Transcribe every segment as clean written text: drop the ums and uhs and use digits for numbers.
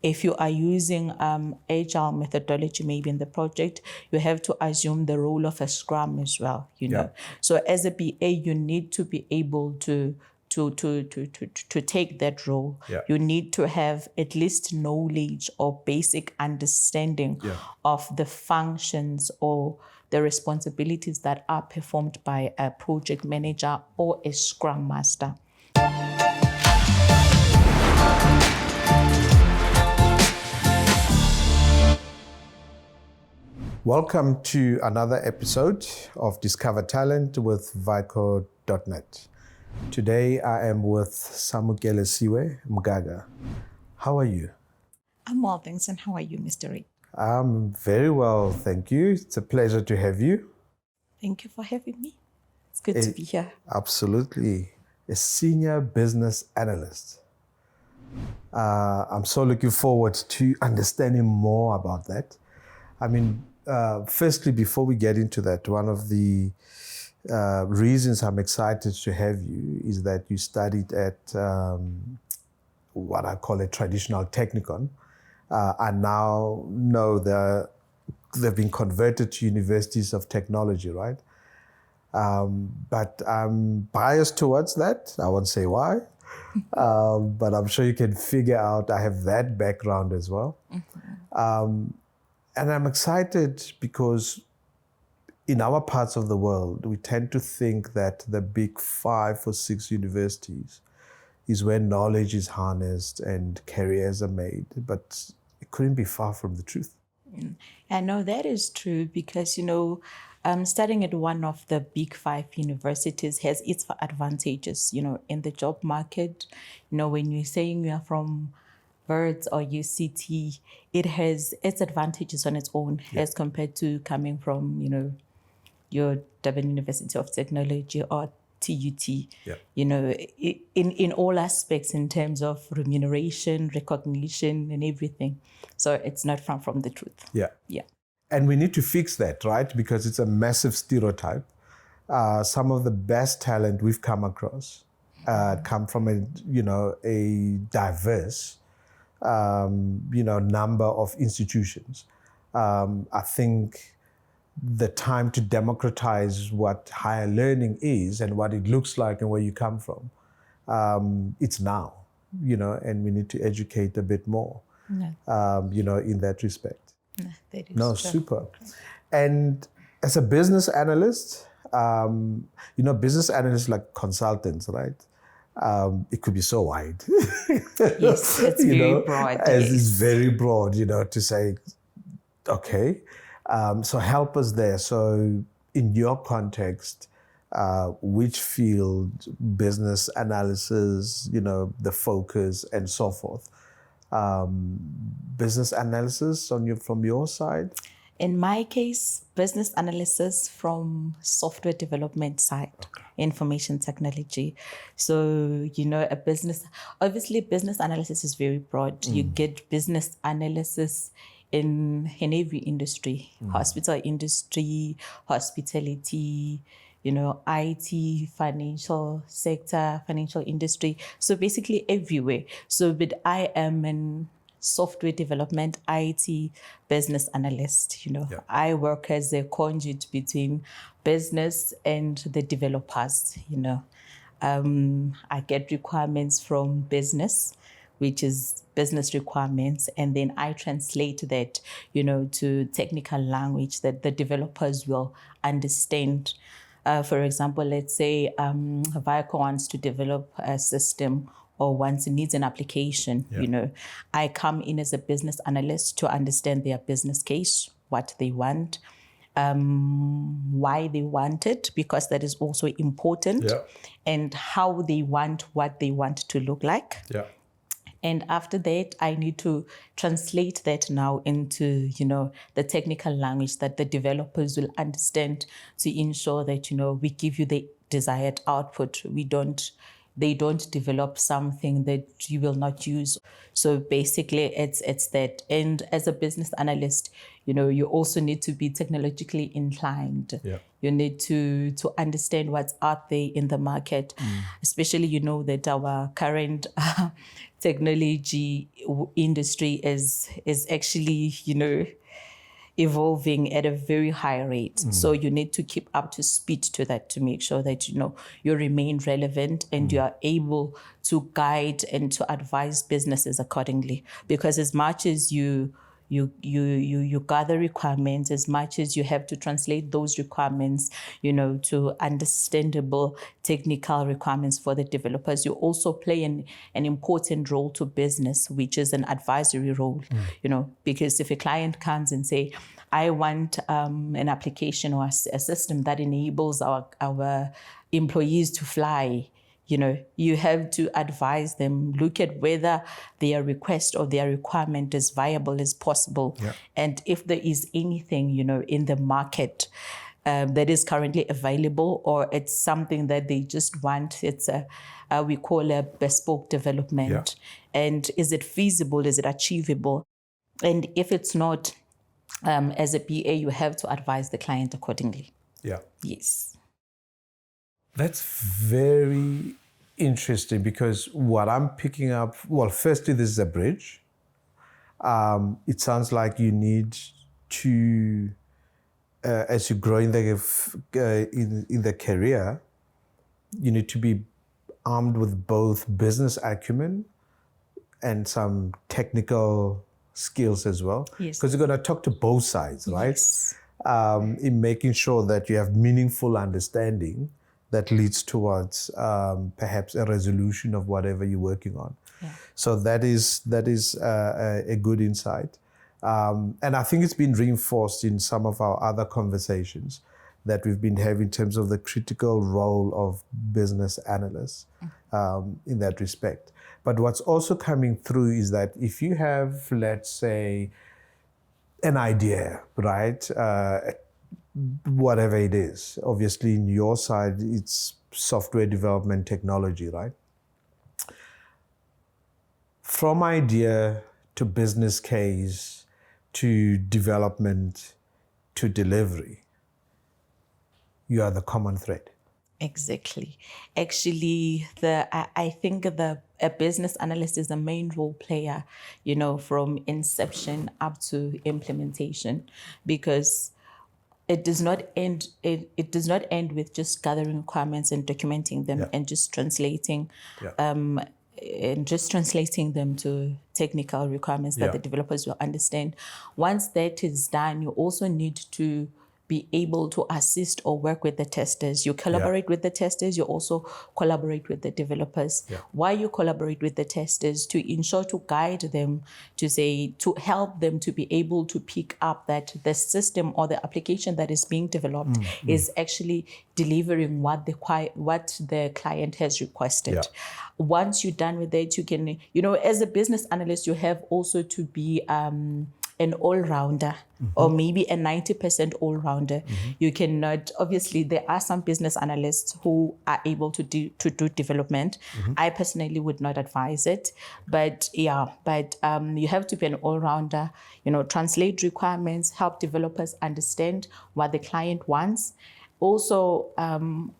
If you are using agile methodology, maybe in the project, you have to assume the role of a scrum as well, So as a BA, you need to be able to take that role. You need to have at least knowledge or basic understanding of the functions or the responsibilities that are performed by a project manager or a scrum master. Welcome to another episode of Discover Talent with Vico.net. Today I am with Samukelisiwe Mgaga. How are you? I'm well, thanks. And how are you, Mr. Ray? I'm very well, thank you. It's a pleasure to have you. Thank you for having me. It's good to be here. Absolutely. A senior business analyst. I'm so looking forward to understanding more about that. I mean, firstly, before we get into that, one of the reasons I'm excited to have you is that you studied at what I call a traditional technikon. I now know they've been converted to universities of technology, right? But I'm biased towards that. I won't say why, but I'm sure you can figure out I have that background as well. And I'm excited because in our parts of the world, we tend to think that the big 5 or 6 universities is where knowledge is harnessed and careers are made, but it couldn't be far from the truth. I know that is true because, studying at one of the big 5 universities has its advantages, in the job market. When you're saying you are from Birds or UCT, it has its advantages on its own as compared to coming from, your Durban University of Technology or TUT, in all aspects in terms of remuneration, recognition, and everything. So it's not far from the truth. Yeah. And we need to fix that, right? Because it's a massive stereotype. Some of the best talent we've come across come from a diverse number of institutions. I think the time to democratize what higher learning is and what it looks like and where you come from, it's now, and we need to educate a bit more, in that respect. That is true. Super. And as a business analyst, business analysts like consultants, right? It could be so wide. Yes, it's very broad. It's very broad, to say, okay, so help us there. So in your context, which field, business analysis, the focus and so forth, business analysis from your side? In my case, business analysis from software development side, information technology. So, obviously business analysis is very broad. You get business analysis in every industry, hospital industry, hospitality, IT, financial sector, financial industry. So basically everywhere. So, but I am in software development, IT, business analyst. I work as a conduit between business and the developers. I get requirements from business, which is business requirements, and then I translate that, to technical language that the developers will understand. For example, let's say Vico wants to develop a system or once it needs an application, I come in as a business analyst to understand their business case, what they want, why they want it, because that is also important, and how they want what they want to look like. And after that, I need to translate that now into, the technical language that the developers will understand to ensure that, we give you the desired output. We don't they don't develop something that you will not use. So basically it's that. And as a business analyst, you also need to be technologically inclined. Yeah. You need to understand what's out there in the market, especially that our current technology industry is actually evolving at a very high rate. So you need to keep up to speed to that to make sure that you remain relevant and you are able to guide and to advise businesses accordingly. Because as much as you gather requirements, as much as you have to translate those requirements, to understandable technical requirements for the developers, you also play an important role to business, which is an advisory role, because if a client comes and say, I want an application or a system that enables our employees to fly, you have to advise them, look at whether their request or their requirement is viable as possible. Yeah. And if there is anything, in the market that is currently available, or it's something that they just want, it's we call a bespoke development. Yeah. And is it feasible? Is it achievable? And if it's not, as a BA, you have to advise the client accordingly. Yeah. Yes. That's very interesting, because what I'm picking up, well, firstly, this is a bridge. It sounds like you need to, as you grow in the career, you need to be armed with both business acumen and some technical skills as well. Yes. Because you're going to talk to both sides, right? Yes. In making sure that you have meaningful understanding that leads towards perhaps a resolution of whatever you're working on. Yeah. So that is a good insight. And I think it's been reinforced in some of our other conversations that we've been having in terms of the critical role of business analysts in that respect. But what's also coming through is that if you have, let's say, an idea, right? Whatever it is. Obviously, in your side, it's software development technology, right? From idea to business case to development to delivery, you are the common thread. Exactly. Actually, I think a business analyst is the main role player, from inception up to implementation, because it does not end. It does not end with just gathering requirements and documenting them and just translating, them to technical requirements that the developers will understand. Once that is done, you also need to be able to assist or work with the testers. You collaborate with the testers, you also collaborate with the developers. Yeah. Why you collaborate with the testers? To ensure to guide them, to help them to be able to pick up that the system or the application that is being developed is actually delivering what the client has requested. Yeah. Once you're done with it, you can, as a business analyst, you have also to be an all-rounder, or maybe a 90% all-rounder. You cannot, obviously, there are some business analysts who are able to do development. I personally would not advise it, but you have to be an all-rounder, translate requirements, help developers understand what the client wants. Also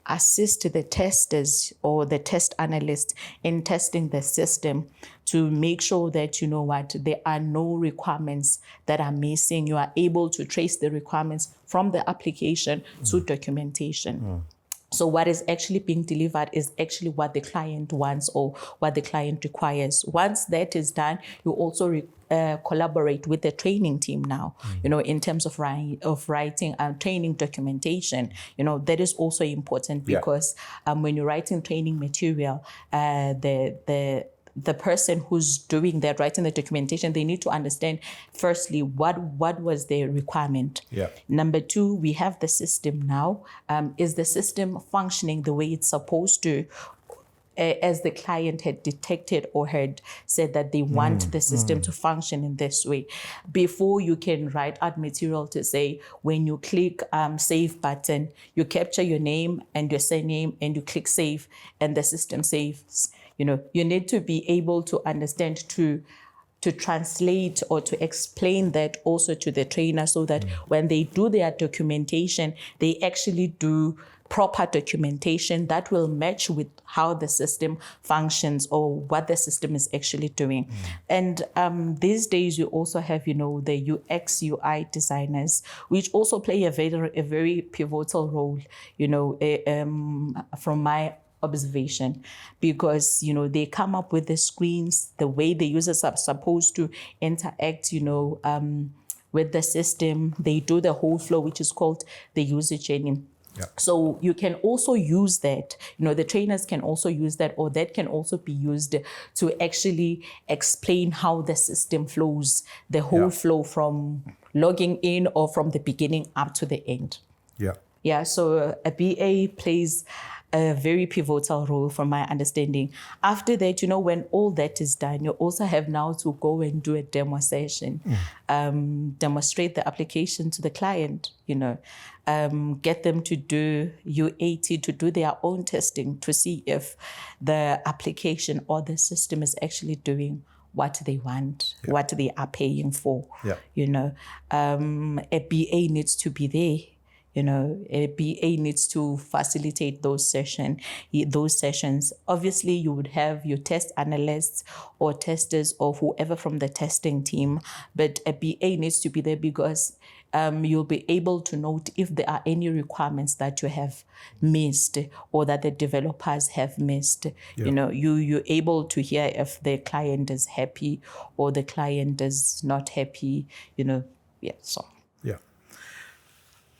assist the testers or the test analyst in testing the system to make sure that, there are no requirements that are missing. You are able to trace the requirements from the application to documentation. So what is actually being delivered is actually what the client wants or what the client requires. Once that is done, you also collaborate with the training team now, in terms of writing training documentation. That is also important because when you're writing training material, the person who's doing that, writing the documentation, they need to understand, firstly, what was their requirement. Yeah. Number two, we have the system now. Is the system functioning the way it's supposed to? as the client had detected or had said that they want the system to function in this way. Before you can write out material to say, when you click save button, you capture your name and your surname and you click save and the system saves. You need to be able to understand to translate or to explain that also to the trainer, so that when they do their documentation, they actually do proper documentation that will match with how the system functions or what the system is actually doing. And these days you also have, the UX UI designers, which also play a very pivotal role, from my observation, because they come up with the screens, the way the users are supposed to interact with the system. They do the whole flow, which is called the user journey. Yeah. So you can also use that, the trainers can also use that, or that can also be used to actually explain how the system flows, the whole flow from logging in or from the beginning up to the end. Yeah. Yeah, so a BA plays a very pivotal role from my understanding. After that, when all that is done, you also have now to go and do a demo session, demonstrate the application to the client, get them to do UAT, to do their own testing to see if the application or the system is actually doing what they want, what they are paying for. Yeah. A BA needs to be there. A BA needs to facilitate those sessions. Obviously, you would have your test analysts or testers or whoever from the testing team, but a BA needs to be there because you'll be able to note if there are any requirements that you have missed or that the developers have missed. You're able to hear if the client is happy or the client is not happy. So. Yeah.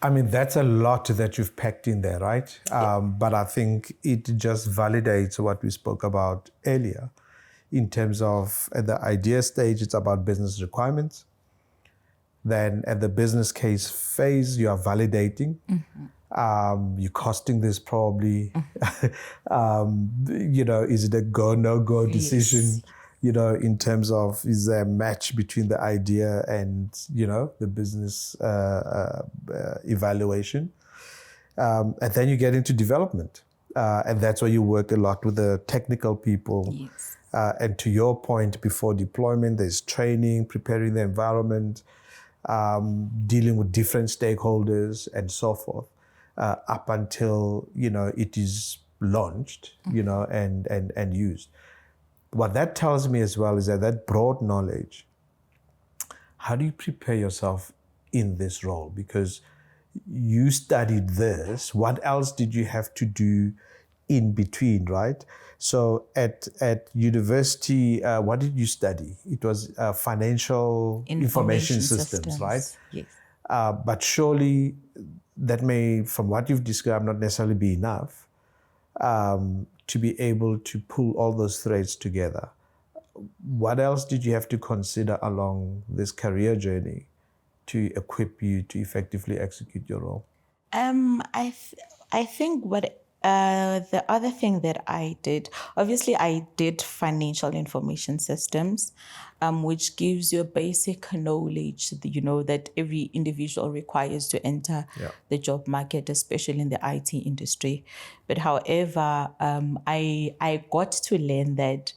I mean, that's a lot that you've packed in there, right? But I think it just validates what we spoke about earlier in terms of at the idea stage, it's about business requirements. Then at the business case phase, you are validating. You're costing this probably. Is it a go, no go decision? Yes. In terms of, is there a match between the idea and, the business evaluation? And then you get into development. And that's where you work a lot with the technical people. Yes. And to your point, before deployment, there's training, preparing the environment, dealing with different stakeholders and so forth, up until, it is launched, and used. What that tells me as well is that broad knowledge, how do you prepare yourself in this role? Because you studied this. What else did you have to do in between, right? So at university, what did you study? It was financial information systems, right? Yes. But surely that may, from what you've described, not necessarily be enough to be able to pull all those threads together. What else did you have to consider along this career journey to equip you to effectively execute your role? I think the other thing that I did, obviously I did financial information systems, which gives you a basic knowledge, that every individual requires to enter the job market, especially in the IT industry. But however, I got to learn that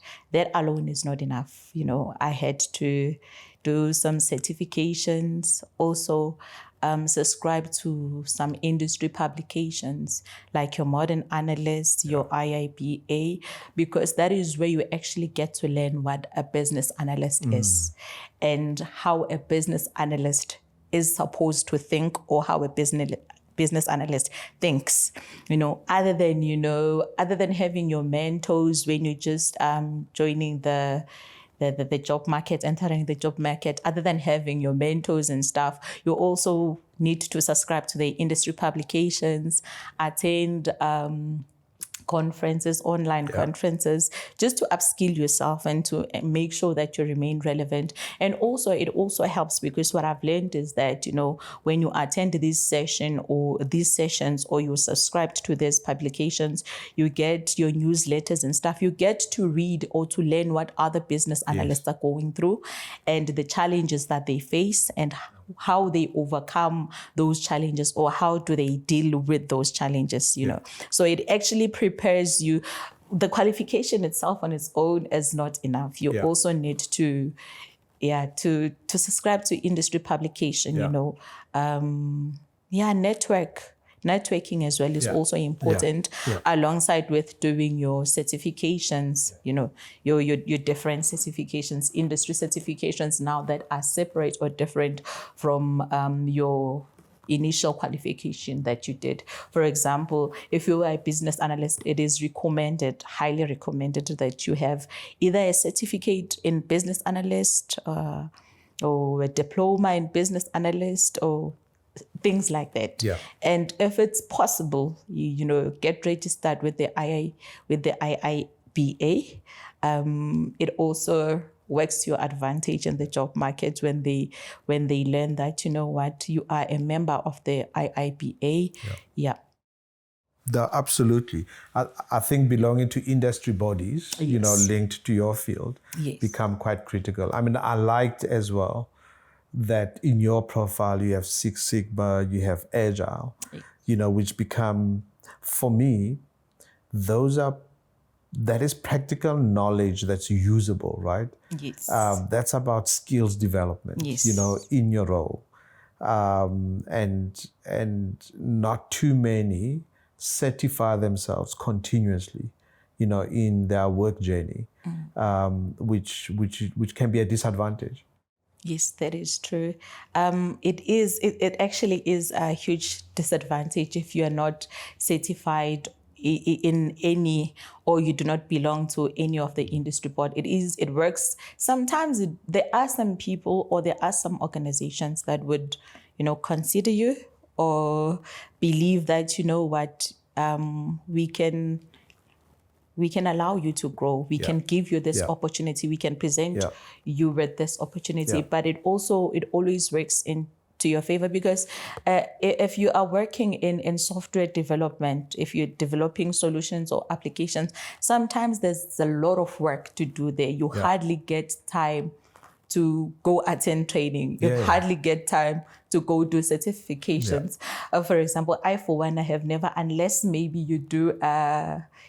alone is not enough. I had to do some certifications, also subscribe to some industry publications like your Modern Analyst, your IIBA, because that is where you actually get to learn what a business analyst is and how a business analyst is supposed to think, or how a business analyst thinks, other than having your mentors when you're just joining the job market, entering the job market. Other than having your mentors and stuff, you also need to subscribe to the industry publications, attend conferences, online conferences, just to upskill yourself and to make sure that you remain relevant. And also, it also helps because what I've learned is that, when you attend this session or these sessions, or you subscribe to these publications, you get your newsletters and stuff, you get to read or to learn what other business analysts are going through and the challenges that they face and how they overcome those challenges, or how do they deal with those challenges, know. So it actually prepares you. The qualification itself on its own is not enough. You also need to subscribe to industry publication, Networking as well is also important, alongside with doing your certifications, your different certifications, industry certifications now that are separate or different from your initial qualification that you did. For example, if you are a business analyst, it is highly recommended that you have either a certificate in business analyst or a diploma in business analyst or things like that. And if it's possible, you get registered with the IIBA. It also works to your advantage in the job market when they learn that, you are a member of the IIBA. Absolutely. I think belonging to industry bodies, linked to your field, become quite critical. I mean, I liked as well that in your profile you have Six Sigma, you have Agile, which become, for me, that is practical knowledge that's usable, right? Yes. That's about skills development, in your role. And not too many certify themselves continuously, in their work journey, which can be a disadvantage. Yes, that is true. It actually is a huge disadvantage if you are not certified in any, or you do not belong to any of the industry board. It works. Sometimes there are some people or there are some organizations that would, consider you or believe that, we can allow you to grow. We can give you this opportunity. We can present you with this opportunity. But it always works to your favor, because if you are working in software development, if you're developing solutions or applications, sometimes there's a lot of work to do there. You hardly get time to go attend training. You hardly get time to go do certifications. For example, I have never, unless maybe you do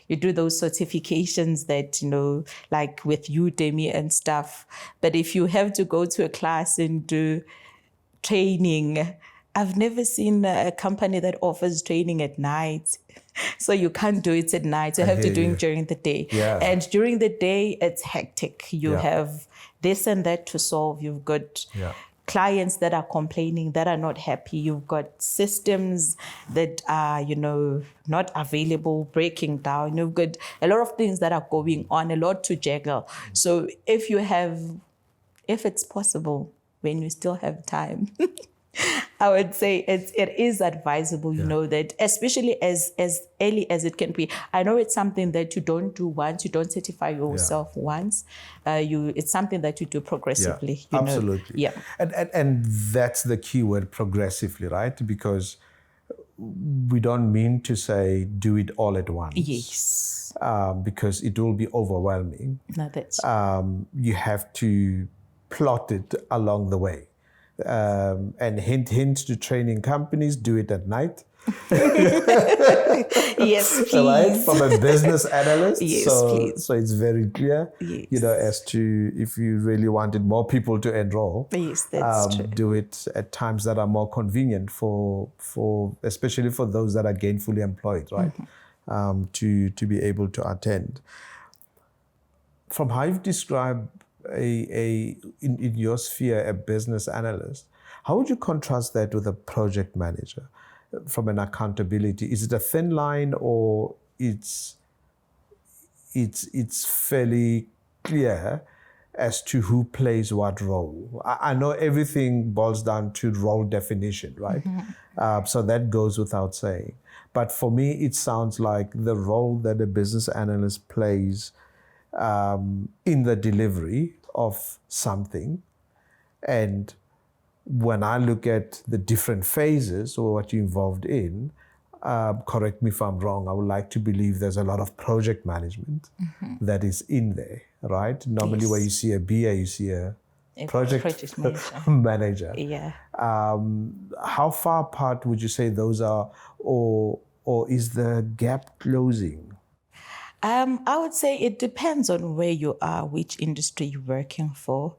those certifications that, like with Udemy and stuff. But if you have to go to a class and do training, I've never seen a company that offers training at night. So you can't do it at night. You have to do it during the day. And during the day, it's hectic. You have this and that to solve. You've got clients that are complaining, that are not happy. You've got systems that are, not available, breaking down. You've got a lot of things that are going on, a lot to juggle. So if it's possible, when you still have time, I would say it is advisable, that especially as early as it can be. I know it's something that you don't do once, you don't certify yourself once. It's something that you do progressively. Absolutely. Yeah. And that's the key word, progressively, right? Because we don't mean to say do it all at once. Yes. Because it will be overwhelming. No, that's you have to plot it along the way. And hint to training companies, do it at night. Yes, please. Right? From a business analyst. Yes, please. So it's very clear, as to if you really wanted more people to enroll. Yes, that's true. Do it at times that are more convenient for especially for those that are gainfully employed, right? To be able to attend. From how you've described in your sphere, a business analyst, how would you contrast that with a project manager from an accountability? Is it a thin line, or it's fairly clear as to who plays what role. I know everything boils down to role definition, right? So that goes without saying. But for me, it sounds like the role that a business analyst plays in the delivery of something. And when I look at the different phases or what you're involved in, correct me if I'm wrong, I would like to believe there's a lot of project management that is in there, right? Normally Yes. where you see a BA, you see a project manager. manager. Yeah. How far apart would you say those are, or is the gap closing? I would say it depends on where you are, which industry you're working for.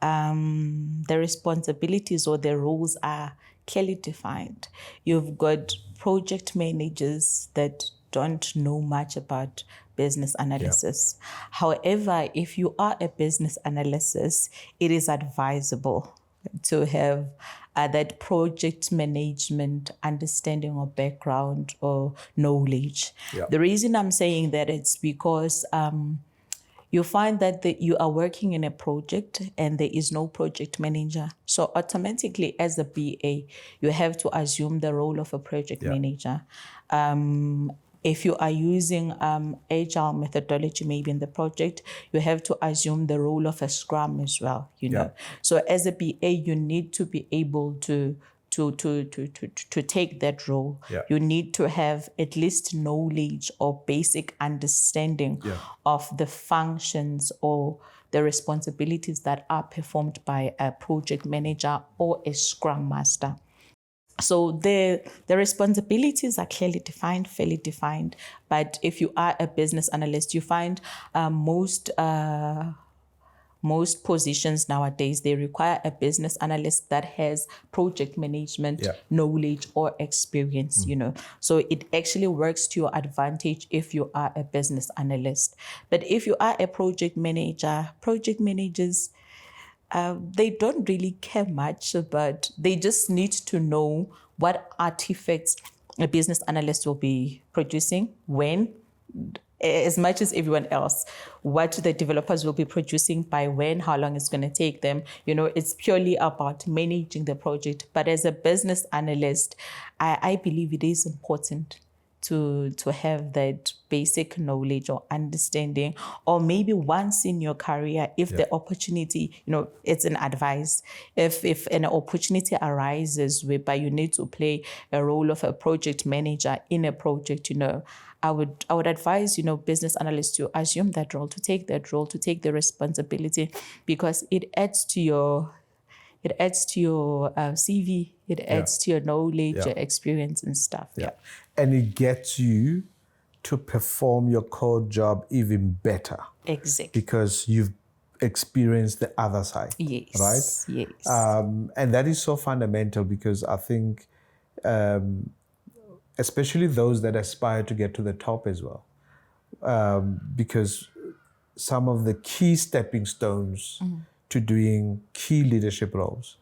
The responsibilities or the roles are clearly defined. You've got project managers that don't know much about business analysis. However, if you are a business analyst, it is advisable to have that project management understanding or background or knowledge. The reason I'm saying that it's because you find that you are working in a project and there is no project manager. So automatically as a BA, you have to assume the role of a project manager. If you are using agile methodology, maybe in the project, you have to assume the role of a scrum as well, you know. So as a BA, you need to be able to take that role. You need to have at least knowledge or basic understanding of the functions or the responsibilities that are performed by a project manager or a scrum master. So the responsibilities are clearly defined, fairly defined. But if you are a business analyst, you find most positions nowadays, they require a business analyst that has project management knowledge or experience, you know. So it actually works to your advantage if you are a business analyst. But if you are a project manager, project managers, they don't really care much, but they just need to know what artifacts a business analyst will be producing, when, as much as everyone else, what the developers will be producing by when, how long it's going to take them. You know, it's purely about managing the project. But as a business analyst, I believe it is important to have that basic knowledge or understanding, or maybe once in your career, if the opportunity, you know, it's an advice. If an opportunity arises whereby you need to play a role of a project manager in a project, you know, I would advise, you know, business analysts to assume that role, to take that role, to take the responsibility, because it adds to your CV, it adds to your knowledge, your experience and stuff. And it gets you to perform your core job even better. Exactly. Because you've experienced the other side. Yes. Right? Yes. And that is so fundamental, because I think, especially those that aspire to get to the top as well, because some of the key stepping stones to doing key leadership roles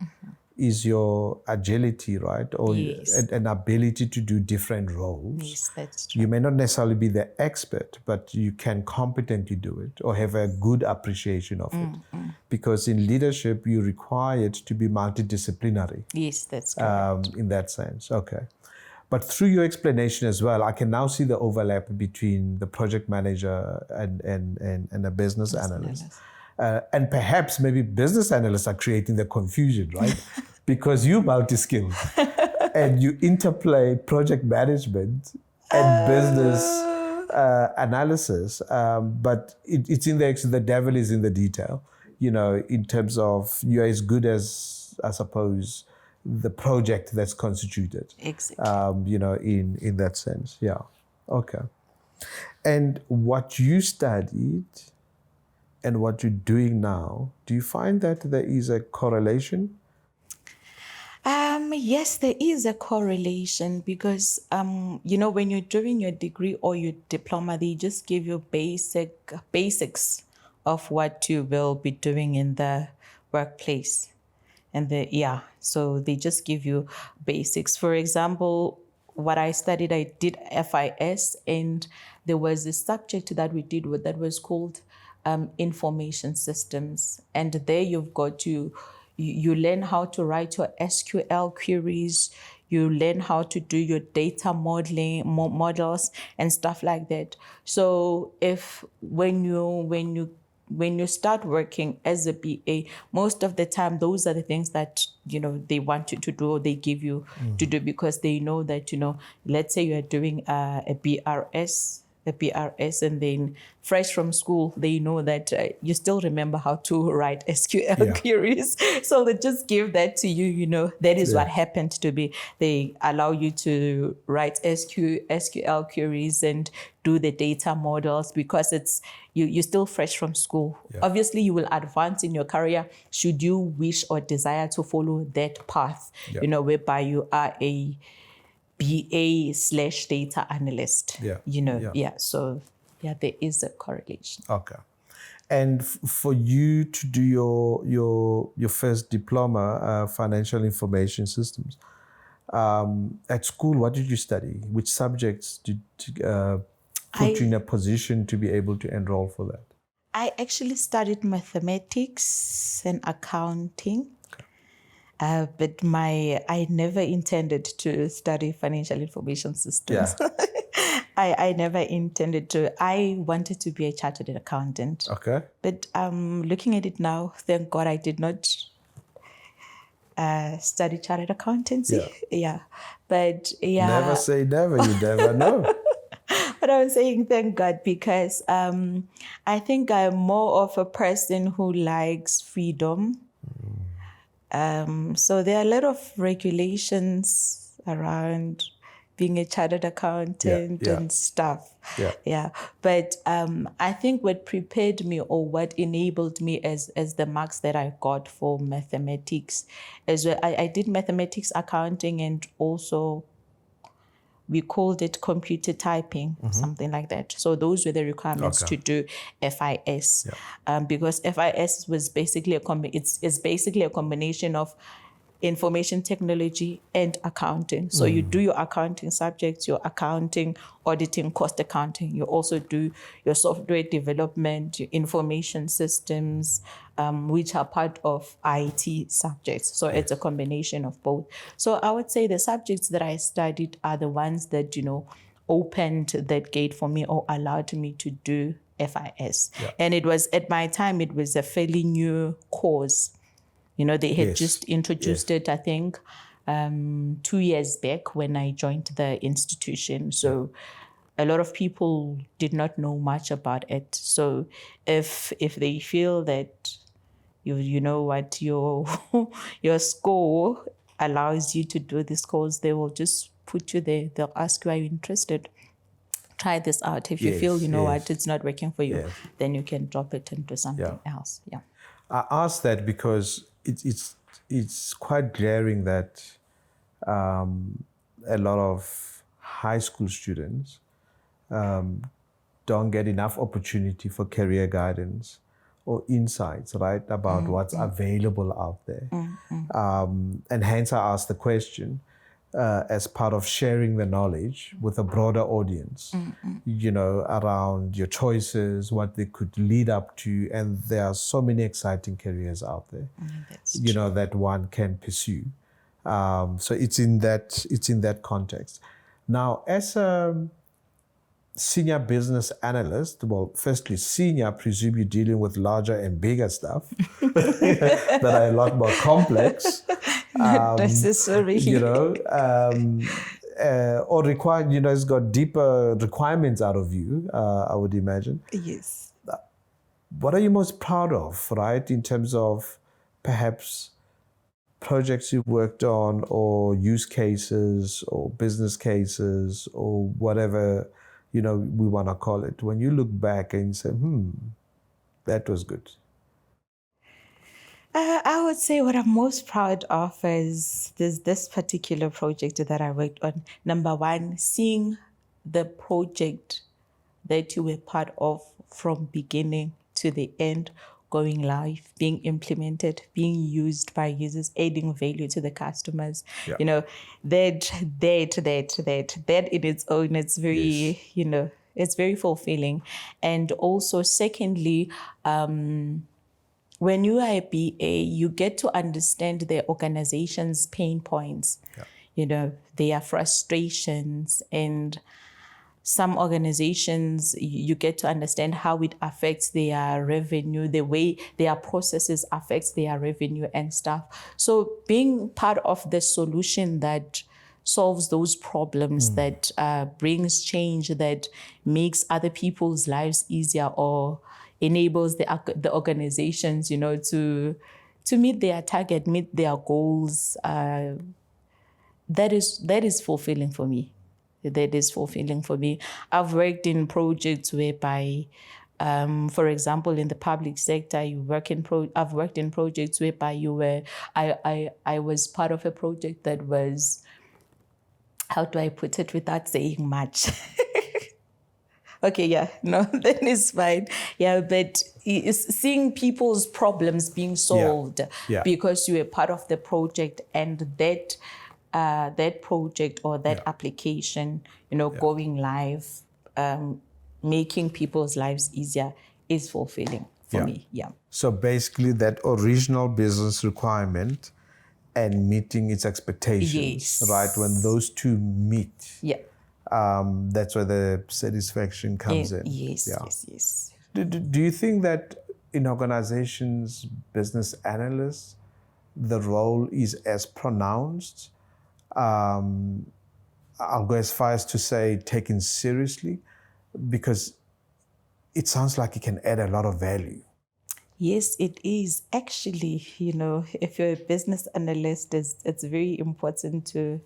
is your agility, right? Or an ability to do different roles. Yes, that's true. You may not necessarily be the expert, but you can competently do it or have a good appreciation of it. Because in leadership, you're required to be multidisciplinary. Yes, that's correct. In that sense, okay. But through your explanation as well, I can now see the overlap between the project manager and a business analyst. And perhaps maybe business analysts are creating the confusion, right? Because you're multi-skilled and you interplay project management and business analysis. But it's in the devil is in the detail, you know, in terms of you're as good as, I suppose, the project that's constituted. Exactly. You know, in that sense. Yeah. Okay. And what you studied and what you're doing now, do you find that there is a correlation? Yes, there is a correlation, because, you know, when you're doing your degree or your diploma, they just give you basics of what you will be doing in the workplace. So they just give you basics. For example, what I studied, I did FIS, and there was a subject that we did that was called information systems. And there you've got to, you learn how to write your SQL queries, you learn how to do your data modeling, models and stuff like that. So when you start working as a BA, most of the time, those are the things that, they want you to do, or they give you to do, because they know that, let's say you are doing a BRS, and then fresh from school, they know that you still remember how to write SQL queries. So they just give that to you, that is what happened to be. They allow you to write SQL queries and do the data models, because you're still fresh from school. Obviously, you will advance in your career should you wish or desire to follow that path, whereby you are a BA/data analyst. So there is a correlation. Okay. And for you to do your first diploma, financial information systems, at school, what did you study? Which subjects did put you in a position to be able to enroll for that? I actually studied mathematics and accounting. But I never intended to study financial information systems. I never intended to. I wanted to be a chartered accountant. Okay. But looking at it now, thank God I did not study chartered accountancy. But Never say never. You never know. But I was saying thank God, because I think I'm more of a person who likes freedom. So there are a lot of regulations around being a chartered accountant and stuff. But I think what prepared me, or what enabled me as the marks that I got for mathematics, as well, I did mathematics, accounting, and also we called it computer typing, something like that. So those were the requirements to do FIS, because FIS was basically it's basically a combination of information technology and accounting. So you do your accounting subjects, your accounting, auditing, cost accounting. You also do your software development, your information systems, which are part of IT subjects. So it's a combination of both. So I would say the subjects that I studied are the ones that, opened that gate for me, or allowed me to do FIS. And it was, at my time, it was a fairly new course. They had just introduced it, I think, 2 years back when I joined the institution. So a lot of people did not know much about it. So if they feel that you know what your score allows you to do this course, they will just put you there. They'll ask you, are you interested? Try this out. If you feel what, it's not working for you, then you can drop it and do something else. I ask that because it's quite glaring that a lot of high school students don't get enough opportunity for career guidance or insights, right, about what's available out there. And hence I asked the question, as part of sharing the knowledge with a broader audience, around your choices, what they could lead up to. And there are so many exciting careers out there, that one can pursue. So it's in that context. Now, as a senior business analyst, well, firstly, senior, I presume you're dealing with larger and bigger stuff that are a lot more complex. Not necessarily. Or required, it's got deeper requirements out of you, I would imagine. Yes. What are you most proud of, right, in terms of perhaps projects you've worked on, or use cases, or business cases, or whatever, we want to call it, when you look back and you say, that was good? I would say what I'm most proud of is this particular project that I worked on. Number one, seeing the project that you were part of from beginning to the end, going live, being implemented, being used by users, adding value to the customers. That in its own, it's very, It's very fulfilling. And also, secondly, when you are a BA, you get to understand the organization's pain points, their frustrations, and some organizations, you get to understand how it affects their revenue, the way their processes affects their revenue and stuff. So being part of the solution that solves those problems, that brings change, that makes other people's lives easier, or enables the organizations, to meet their target, meet their goals, that is fulfilling for me. That is fulfilling for me. I've worked in projects whereby, for example, in the public sector, I've worked in projects whereby I was part of a project that was, how do I put it without saying much? Okay, yeah, no, then it's fine. Yeah, but it's seeing people's problems being solved because you were part of the project, and that project or that application, going live, making people's lives easier is fulfilling for me. Yeah. So basically, that original business requirement and meeting its expectations, right? When those two meet, that's where the satisfaction comes in. Yes. Do you think that in organizations, business analysts, the role is as pronounced? I'll go as far as to say taken seriously, because it sounds like it can add a lot of value. Yes, it is. Actually, if you're a business analyst, it's very important to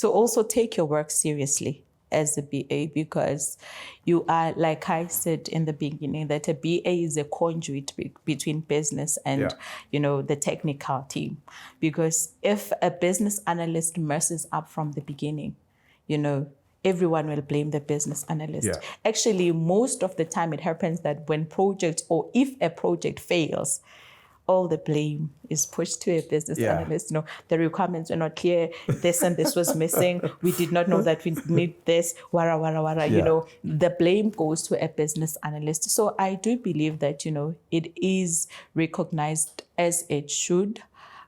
also take your work seriously as a BA, because you are, like I said in the beginning, that a BA is a conduit between business and, the technical team. Because if a business analyst messes up from the beginning, everyone will blame the business analyst. Yeah. Actually, most of the time it happens that when projects, or if a project fails, all the blame is pushed to a business analyst. The requirements were not clear. This and this was missing. We did not know that we need this. Wara. The blame goes to a business analyst. So I do believe that, it is recognized as it should.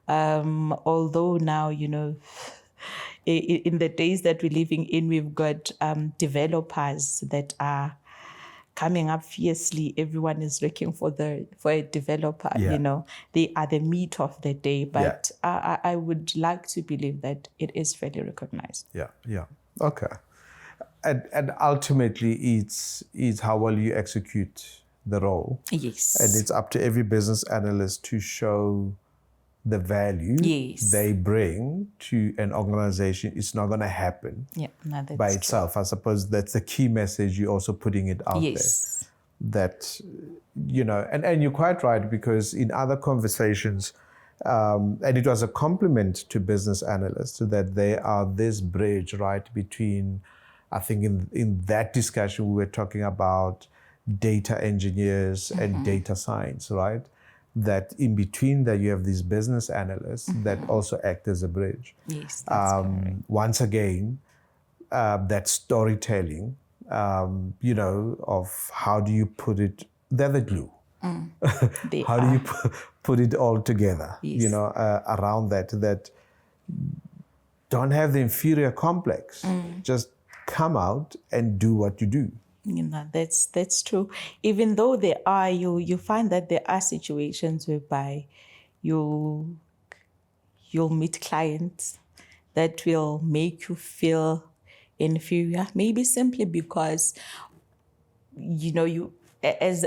Although now, in the days that we're living in, we've got developers that are coming up fiercely. Everyone is looking for a developer. They are the meat of the day. But I would like to believe that it is fairly recognized. Okay. And ultimately, it's how well you execute the role. Yes. And it's up to every business analyst to show the value they bring to an organization. It's not going to happen by itself. I suppose that's the key message you're also putting it out there. That, and you're quite right, because in other conversations, and it was a compliment to business analysts that they are this bridge, right, between, I think in that discussion, we were talking about data engineers and data science, right? That in between that you have these business analysts that also act as a bridge. Yes, that's correct. Once again, that storytelling, of how do you put it, they're the glue. How do you put it all together, around that don't have the inferior complex. Just come out and do what you do. That's true. Even though there are, you find that there are situations whereby you'll meet clients that will make you feel inferior, maybe simply because you as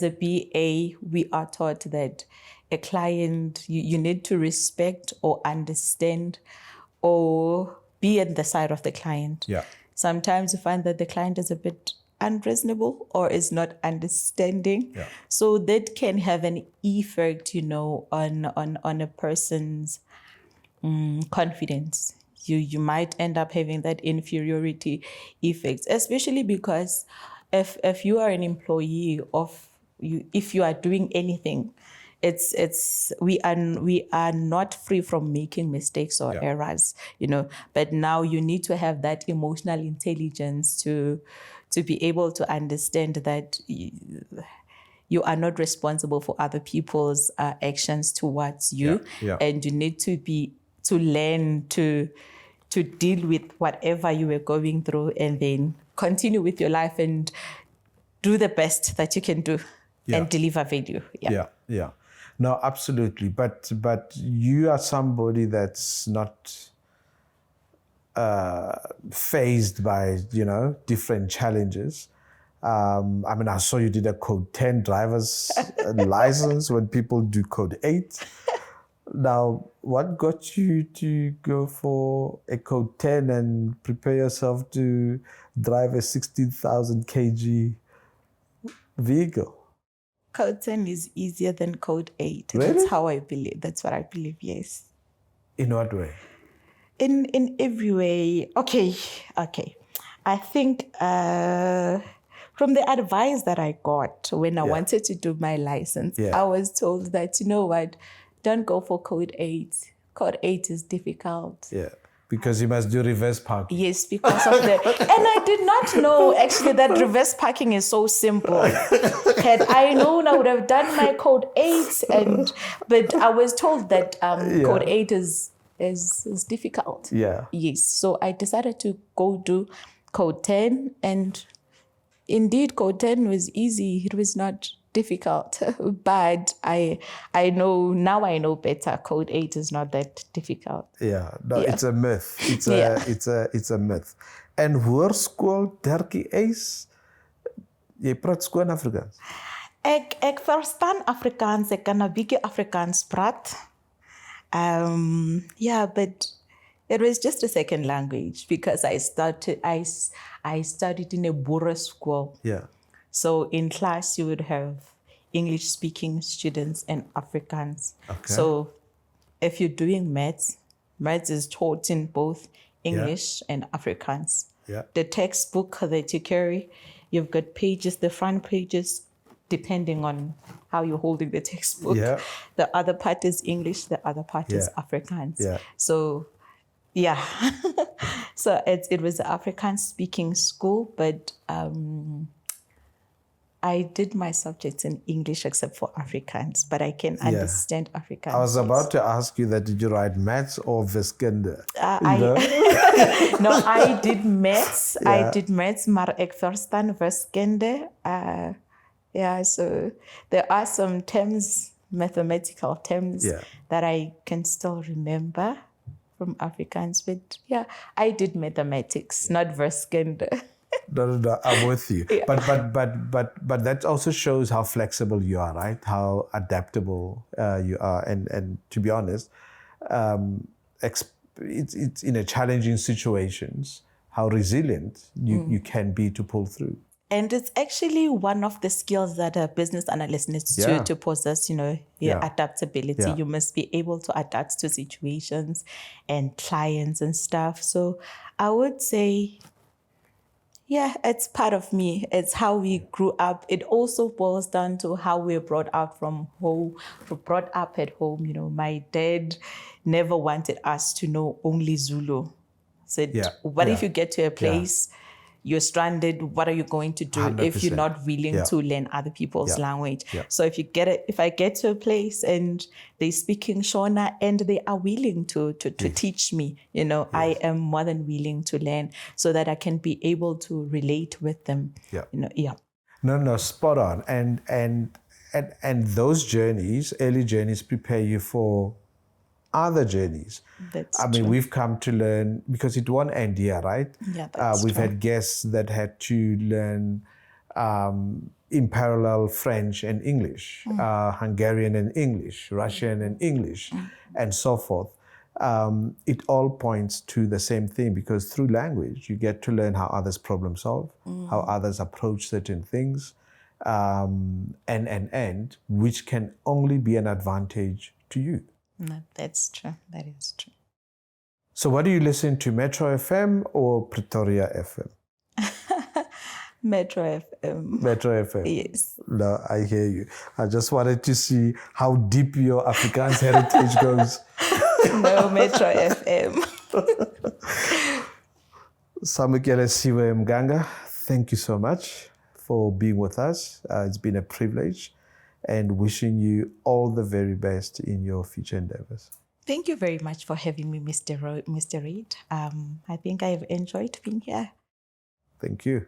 a BA, we are taught that a client, you need to respect or understand or be at the side of the client. Sometimes you find that the client is a bit unreasonable or is not understanding. So that can have an effect, on a person's confidence. You might end up having that inferiority effect, especially because if you are an employee if you are doing anything we are not free from making mistakes or errors, but now you need to have that emotional intelligence to be able to understand that you are not responsible for other people's actions towards you, and you need to learn to deal with whatever you were going through, and then continue with your life and do the best that you can do and deliver value. Yeah. No, absolutely. But you are somebody that's not faced by, different challenges. I saw you did a code 10 driver's license when people do code 8. Now, what got you to go for a code 10 and prepare yourself to drive a 16,000 kg vehicle? Code 10 is easier than code 8. Really? That's how I believe. That's what I believe, yes. In what way? In every way. Okay. I think from the advice that I got when I wanted to do my license, I was told that, don't go for code 8. Code 8 is difficult. Yeah. Because you must do reverse parking. Yes, because of that. And I did not know actually that reverse parking is so simple. Had I known, I would have done my code 8, but I was told that code 8 is difficult. Yeah. Yes. So I decided to go do code 10, and indeed code 10 was easy. It was not difficult, but I know better. Code 8 is not that difficult. It's a myth. It's a myth. En hoërskool Derkie Eis, jy praat skoon Afrikaans? Ek verstaan Afrikaans, ek kan 'n bietjie Afrikaans praat. But it was just a second language because I studied in a Boer school. Yeah. So in class, you would have English-speaking students and Afrikaans. Okay. So if you're doing maths is taught in both English and Afrikaans. Yeah. The textbook that you carry, you've got pages, the front pages, depending on how you're holding the textbook. Yeah. The other part is English, the other part is Afrikaans. Yeah. So, so it was an Afrikaans-speaking school, but I did my subjects in English except for Afrikaans, but I can understand Afrikaans. I was about to ask you that, did you write maths or wiskunde? No, I did maths. I did maths, maar ek verstaan wiskunde. So there are some terms, mathematical terms, that I can still remember from Afrikaans. But I did mathematics, not wiskunde. No, I'm with you. Yeah. But that also shows how flexible you are, right? How adaptable you are, and to be honest, it's in a challenging situations how resilient you can be to pull through. And it's actually one of the skills that a business analyst needs to possess, adaptability. Yeah. You must be able to adapt to situations and clients and stuff. So I would say, it's part of me. It's how we grew up. It also boils down to how we're brought up from home. We're brought up at home. My dad never wanted us to know only Zulu. Said, what if you get to a place, you're stranded, what are you going to do 100%. If you're not willing to learn other people's language? Yeah. So if I get to a place and they're speaking Shona and they are willing to teach me, I am more than willing to learn so that I can be able to relate with them. No, spot on. And those journeys, early journeys, prepare you for other journeys. That's true. We've come to learn, because it won't end here, right? Yeah, that's we've true. had guests that had to learn in parallel French and English, Hungarian and English, Russian and English, and so forth. It all points to the same thing, because through language, you get to learn how others problem solve, how others approach certain things, and which can only be an advantage to you. No, that's true. That is true. So what do you listen to, Metro FM or Pretoria FM? Metro FM. Metro FM. Yes. No, I hear you. I just wanted to see how deep your Afrikaans heritage goes. No, Metro FM. Samukelisiwe Mgaga, thank you so much for being with us. It's been a privilege, and wishing you all the very best in your future endeavors. Thank you very much for having me, Mr. Reid. I think I've enjoyed being here. Thank you.